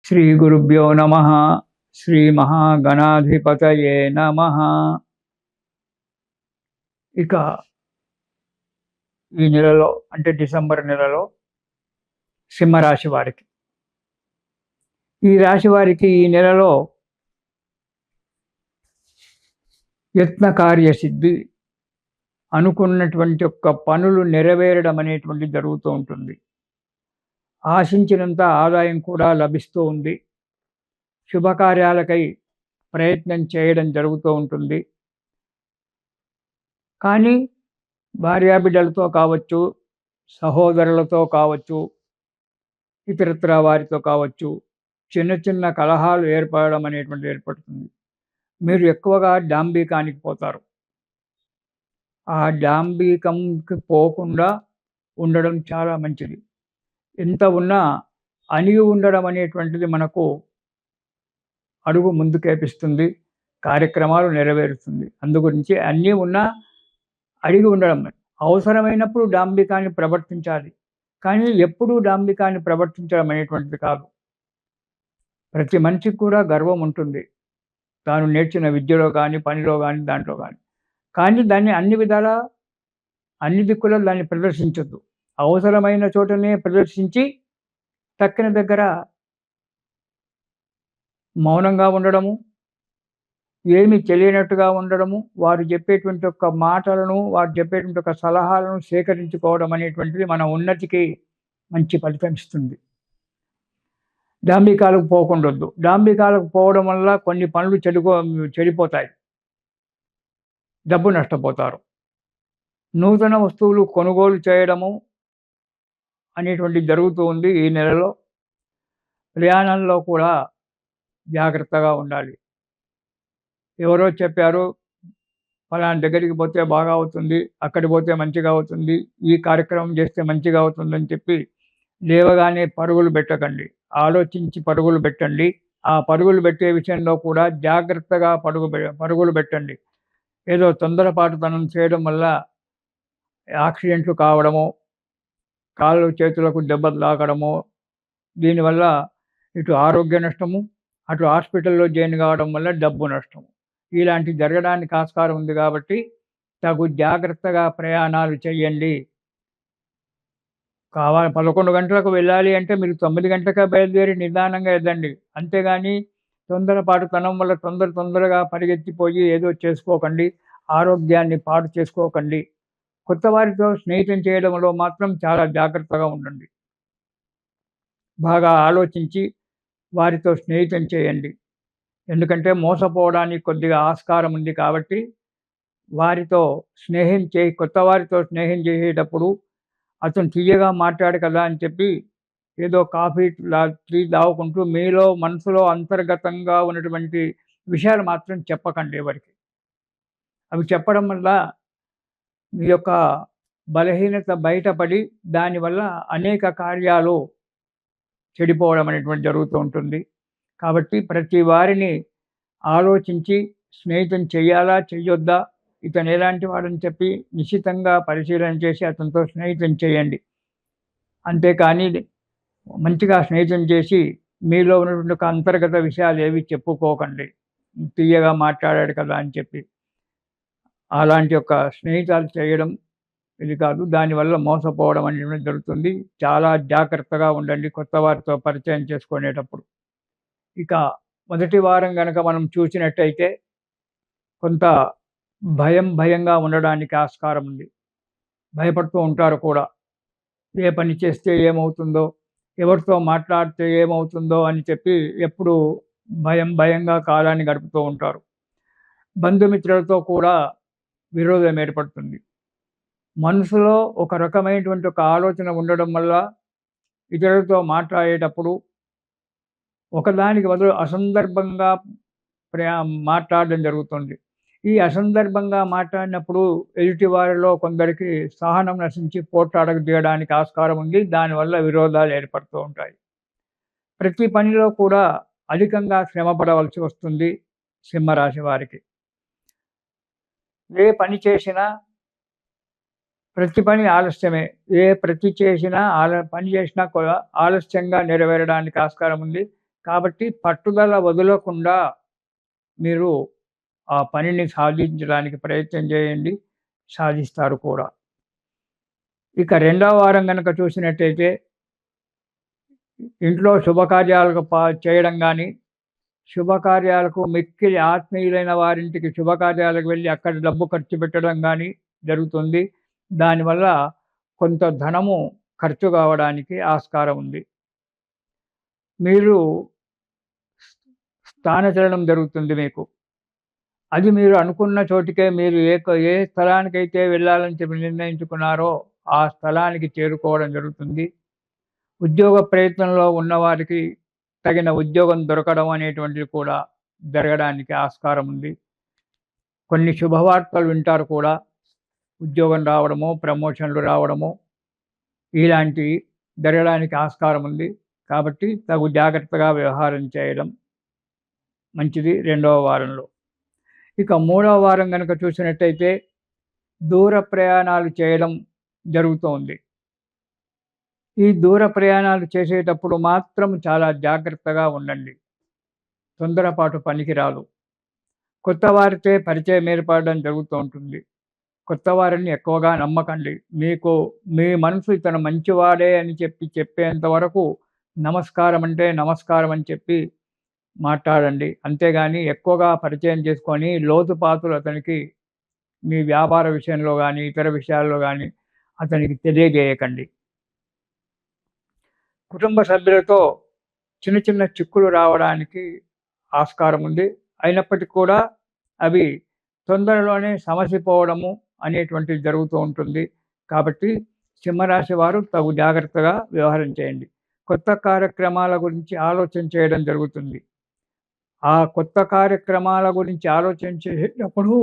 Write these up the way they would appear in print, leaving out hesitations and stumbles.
శ్రీ గురుభ్యో నమ. శ్రీ మహాగణాధిపతయే నమ. ఇక ఈ నెలలో అంటే డిసెంబర్ నెలలో సింహరాశి వారికి, ఈ రాశి వారికి ఈ నెలలో యత్న కార్యసిద్ధి, అనుకున్నటువంటి యొక్క పనులు నెరవేరడం అనేటువంటి జరుగుతూ ఉంటుంది. ఆశించినంత ఆదాయం కూడా లభిస్తూ ఉంది. శుభకార్యాలకై ప్రయత్నం చేయడం జరుగుతూ ఉంటుంది. కానీ భార్యాబిడ్డలతో కావచ్చు, సహోదరులతో కావచ్చు, ఇతరత్రా వారితో కావచ్చు, చిన్న చిన్న కలహాలు ఏర్పడడం అనేటువంటిది ఏర్పడుతుంది. మీరు ఎక్కువగా డాంబికానికి పోతారు. ఆ డాంబికంకి పోకుండా ఉండడం చాలా మంచిది. ఎంత ఉన్నా అణిగి ఉండడం అనేటువంటిది మనకు అడుగు ముందుకేపిస్తుంది, కార్యక్రమాలు నెరవేరుస్తుంది. అందుగురించి అన్నీ ఉన్నా అడిగి ఉండడం, అవసరమైనప్పుడు డాంబికాన్ని ప్రవర్తించాలి, కానీ ఎప్పుడూ డాంబికాన్ని ప్రవర్తించడం అనేటువంటిది కాదు. ప్రతి మనిషికి కూడా గర్వం ఉంటుంది, తాను నేర్చిన విద్యలో కానీ, పనిలో కానీ, దాంట్లో కానీ. కానీ దాన్ని అన్ని విధాలా, అన్ని దిక్కులో దాన్ని ప్రదర్శించొద్దు. అవసరమైన చోటనే ప్రదర్శించి తక్కిన దగ్గర మౌనంగా ఉండడము, ఏమి తెలియనట్టుగా ఉండడము, వారు చెప్పేటువంటి ఒక మాటలను, వారు చెప్పేటువంటి ఒక సలహాలను సేకరించుకోవడం అనేటువంటిది మన ఉన్నతికి మంచి ఫలితం ఇస్తుంది. డాంబికాలకు పోకుండొద్దు. డాంబికాలకు పోవడం వల్ల కొన్ని పనులు చెడిపోతాయి, డబ్బు నష్టపోతారు. నూతన వస్తువులు కొనుగోలు చేయడము అనేటువంటిది జరుగుతూ ఉంది. ఈ నెలలో ప్రయాణంలో కూడా జాగ్రత్తగా ఉండాలి. ఎవరో చెప్పారు, ఫలానా దగ్గరికి పోతే బాగా అవుతుంది, అక్కడికి పోతే మంచిగా అవుతుంది, ఈ కార్యక్రమం చేస్తే మంచిగా అవుతుందని చెప్పి లేవగానే పరుగులు పెట్టకండి. ఆలోచించి పరుగులు పెట్టండి. ఆ పరుగులు పెట్టే విషయంలో కూడా జాగ్రత్తగా పరుగులు పెట్టండి. ఏదో తొందరపాటుతనం చేయడం వల్ల యాక్సిడెంట్లు కావడము, కాళ్ళు చేతులకు దెబ్బలు తాకడము, దీనివల్ల ఇటు ఆరోగ్య నష్టము, అటు హాస్పిటల్లో జాయిన్ కావడం వల్ల డబ్బు నష్టము, ఇలాంటివి జరగడానికి ఆస్కారం ఉంది. కాబట్టి తగు జాగ్రత్తగా ప్రయాణాలు చేయండి. 11 గంటలకు వెళ్ళాలి అంటే మీరు 9 గంటలకే బయలుదేరి నిదానంగా వెళ్ళండి. అంతేగాని తొందరపాటుతనం వల్ల తొందరగా పరిగెత్తిపోయి ఏదో చేసుకోకండి, ఆరోగ్యాన్ని పాడు చేసుకోకండి. కొత్త వారితో స్నేహితం చేయడంలో మాత్రం చాలా జాగ్రత్తగా ఉండండి. బాగా ఆలోచించి వారితో స్నేహితం చేయండి. ఎందుకంటే మోసపోవడానికి కొద్దిగా ఆస్కారం ఉంది. కాబట్టి కొత్త వారితో స్నేహం చేసేటప్పుడు అతను తీయగా మాట్లాడు కదా అని చెప్పి ఏదో కాఫీ టీ తాగుకుంటూ మీలో మనసులో అంతర్గతంగా ఉన్నటువంటి విషయాలు మాత్రం చెప్పకండి ఎవరికి. అవి చెప్పడం వల్ల మీ యొక్క బలహీనత బయటపడి దానివల్ల అనేక కార్యాలు చెడిపోవడం అనేటువంటి జరుగుతూ ఉంటుంది. కాబట్టి ప్రతి వారిని ఆలోచించి స్నేహితం చెయ్యాలా, చెయ్యొద్దా, ఇతను ఎలాంటి వాడని చెప్పి నిశితంగా పరిశీలన చేసి అతనితో స్నేహితం చేయండి. అంతేకాని మంచిగా స్నేహితం చేసి మీలో ఉన్నటువంటి ఒక అంతర్గత విషయాలు ఏవి చెప్పుకోకండి, తీయగా మాట్లాడాడు కదా అని చెప్పి. అలాంటి యొక్క స్నేహితాలు చేయడం ఇది కాదు. దానివల్ల మోసపోవడం అనేది జరుగుతుంది. చాలా జాగ్రత్తగా ఉండండి కొత్త వారితో పరిచయం చేసుకునేటప్పుడు. ఇక మొదటి వారం గనక మనం చూసినట్టయితే కొంత భయంగా ఉండడానికి ఆస్కారం ఉంది. భయపడుతూ ఉంటారు కూడా. ఏ పని చేస్తే ఏమవుతుందో, ఎవరితో మాట్లాడితే ఏమవుతుందో అని చెప్పి ఎప్పుడూ భయంగా కాలాన్ని గడుపుతూ ఉంటారు. బంధుమిత్రులతో కూడా విరోధం ఏర్పడుతుంది. మనసులో ఒక రకమైనటువంటి ఒక ఆలోచన ఉండడం వల్ల ఇతరులతో మాట్లాడేటప్పుడు ఒకదానికి బదులు అసందర్భంగా మాట్లాడడం జరుగుతుంది. ఈ అసందర్భంగా మాట్లాడినప్పుడు ఎదుటి వారిలో కొందరికి సహనం నశించి పోట్లాడకు దిగడానికి ఆస్కారం ఉంది. దానివల్ల విరోధాలు ఏర్పడుతూ ఉంటాయి. ప్రతి పనిలో కూడా అధికంగా శ్రమ పడవలసి వస్తుంది సింహరాశి వారికి. ఏ పని చేసినా ప్రతి పని ఆలస్యమే. పని చేసినా కూడా ఆలస్యంగా నెరవేరడానికి ఆస్కారం ఉంది. కాబట్టి పట్టుదల వదలకుండా మీరు ఆ పనిని సాధించడానికి ప్రయత్నం చేయండి. సాధిస్తారు కూడా. ఇక రెండవ వారం గనక చూసినట్టయితే ఇంట్లో శుభకార్యాలకు చేయడం గానీ, శుభకార్యాలకు మిక్కిలి ఆత్మీయులైన వారింటికి శుభకార్యాలకు వెళ్లి అక్కడ డబ్బు ఖర్చు పెట్టడం గానీ జరుగుతుంది. దానివల్ల కొంత ధనము ఖర్చు కావడానికి ఆస్కారం ఉంది. మీరు స్థానచలనం జరుగుతుంది మీకు. అది మీరు అనుకున్న చోటికే మీరు ఏ స్థలానికైతే వెళ్ళాలని చెప్పి నిర్ణయించుకున్నారో, ఆ స్థలానికి చేరుకోవడం జరుగుతుంది. ఉద్యోగ ప్రయత్నంలో ఉన్నవారికి తగిన ఉద్యోగం దొరకడం అనేటువంటిది కూడా జరగడానికి ఆస్కారం ఉంది. కొన్ని శుభవార్తలు వింటారు కూడా. ఉద్యోగం రావడమో, ప్రమోషన్‌లు రావడమో ఇలాంటివి జరగడానికి ఆస్కారం ఉంది. కాబట్టి తగు జాగ్రత్తగా వ్యవహారం చేయడం మంచిది రెండవ వారంలో. ఇక మూడవ వారం గనక చూసినట్టయితే దూర ప్రయాణాలు చేయడం జరుగుతోంది. ఈ దూర ప్రయాణాలు చేసేటప్పుడు మాత్రం చాలా జాగ్రత్తగా ఉండండి. తొందరపాటు పనికిరాదు. కొత్త వారితో పరిచయం ఏర్పడడం జరుగుతూ ఉంటుంది. కొత్త వారిని ఎక్కువగా నమ్మకండి. మీ మనసు ఇతను మంచివాడే అని చెప్పేంత వరకు నమస్కారం అంటే నమస్కారం అని చెప్పి మాట్లాడండి. అంతేగాని ఎక్కువగా పరిచయం చేసుకొని లోతుపాతులు అతనికి మీ వ్యాపార విషయంలో గానీ, ఇతర విషయాల్లో గానీ అతనికి తెలియజేయకండి. కుటుంబ సభ్యులతో చిన్న చిన్న చిక్కులు రావడానికి ఆస్కారం ఉంది. అయినప్పటికీ కూడా అవి తొందరలోనే సమసిపోవడము అనేటువంటిది జరుగుతూ ఉంటుంది. కాబట్టి సింహరాశి వారు తగు జాగ్రత్తగా వ్యవహారం చేయండి. కొత్త కార్యక్రమాల గురించి ఆలోచన చేయడం జరుగుతుంది. ఆ కొత్త కార్యక్రమాల గురించి ఆలోచన చేసేటప్పుడు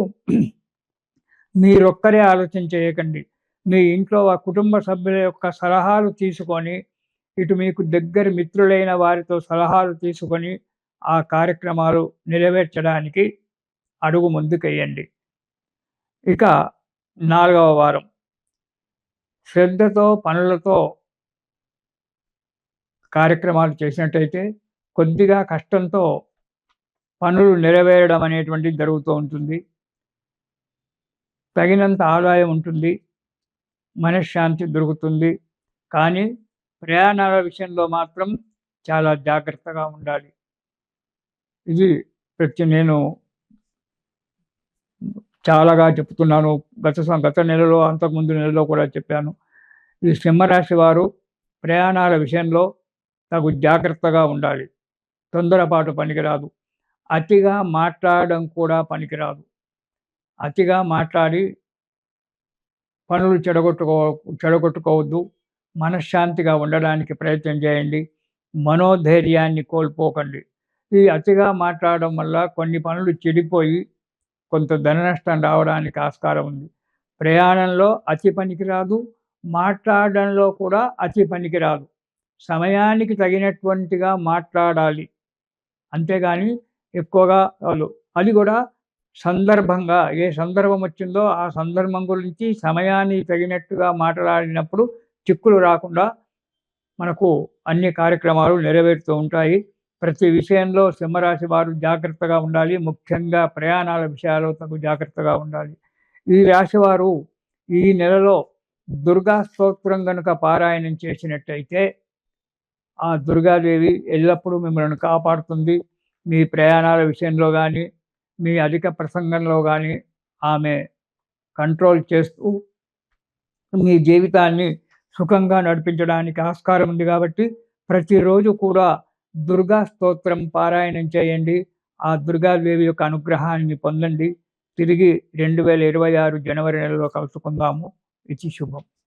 మీరొక్కరే ఆలోచన చేయకండి. మీ ఇంట్లో ఆ కుటుంబ సభ్యుల యొక్క సలహాలు తీసుకొని, ఇటు మీకు దగ్గరి మిత్రులైన వారితో సలహాలు తీసుకొని, ఆ కార్యక్రమాలు నెరవేర్చడానికి అడుగు ముందుకెయ్యండి. ఇక 4వ వారం శ్రద్ధతో, పనులతో కార్యక్రమాలు చేసినట్టయితే కొద్దిగా కష్టంతో పనులు నెరవేరడం అనేటువంటిది జరుగుతూ ఉంటుంది. తగినంత ఆదాయం ఉంటుంది. మనశ్శాంతి దొరుకుతుంది. కానీ ప్రయాణాల విషయంలో మాత్రం చాలా జాగ్రత్తగా ఉండాలి. ఇది నేను చాలాగా చెప్తున్నాను. గత నెలలో, అంతకుముందు నెలలో కూడా చెప్పాను. ఈ సింహరాశి వారు ప్రయాణాల విషయంలో తగు జాగ్రత్తగా ఉండాలి. తొందరపాటు పనికిరాదు. అతిగా మాట్లాడడం కూడా పనికిరాదు. అతిగా మాట్లాడి పనులు చెడగొట్టుకోవద్దు. మనశ్శాంతిగా ఉండడానికి ప్రయత్నం చేయండి. మనోధైర్యాన్ని కోల్పోకండి. ఈ అతిగా మాట్లాడడం వల్ల కొన్ని పనులు చెడిపోయి కొంత ధన నష్టం రావడానికి ఆస్కారం ఉంది. ప్రయాణంలో అతి పనికిరాదు. మాట్లాడడంలో కూడా అతి పనికిరాదు. సమయానికి తగినటువంటిగా మాట్లాడాలి. అంతేగాని ఎక్కువగా అది కూడా సందర్భంగా ఏ సందర్భం వచ్చిందో ఆ సందర్భం గురించి సమయానికి తగినట్టుగా మాట్లాడినప్పుడు చిక్కులు రాకుండా మనకు అన్ని కార్యక్రమాలు నెరవేరుతూ ఉంటాయి. ప్రతి విషయంలో సింహరాశి వారు జాగ్రత్తగా ఉండాలి. ముఖ్యంగా ప్రయాణాల విషయాల్లో తగు జాగ్రత్తగా ఉండాలి. ఈ రాశివారు ఈ నెలలో దుర్గా స్తోత్రం గనుక పారాయణం చేసినట్టయితే ఆ దుర్గాదేవి ఎల్లప్పుడూ మిమ్మల్ని కాపాడుతుంది. మీ ప్రయాణాల విషయంలో కానీ, మీ అధిక ప్రసంగంలో కానీ ఆమె కంట్రోల్ చేస్తూ మీ జీవితాన్ని సుఖంగా నడిపించడానికి ఆస్కారం ఉంది. కాబట్టి ప్రతిరోజు కూడా దుర్గా స్తోత్రం పారాయణం చేయండి. ఆ దుర్గాదేవి యొక్క అనుగ్రహాన్ని పొందండి. తిరిగి 2026 జనవరి నెలలో కలుసుకుందాము. ఇది శుభం.